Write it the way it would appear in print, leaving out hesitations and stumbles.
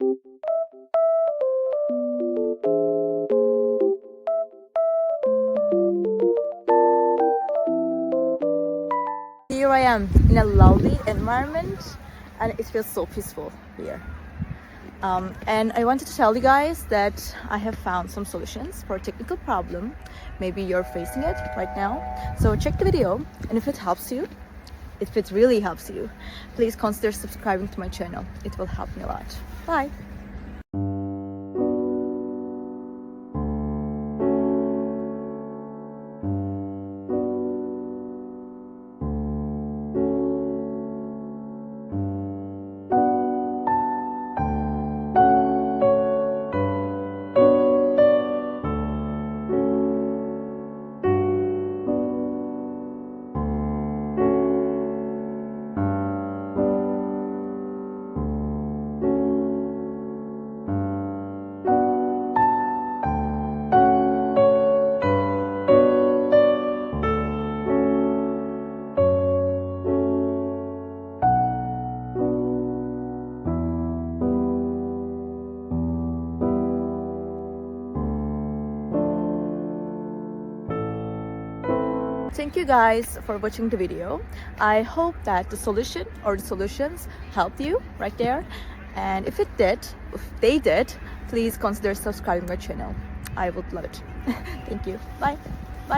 Here I am in a lovely environment and it feels so peaceful here. And I wanted to tell you guys that I have found some solutions for a technical problem. Maybe you're facing it right now. So check the video, and if it helps you, if it really helps you, please consider subscribing to my channel. It will help me a lot. Bye! Thank you guys for watching the video. I hope that the solution or the solutions helped you right there. And if they did, please consider subscribing my channel. I would love it. Thank you. Bye.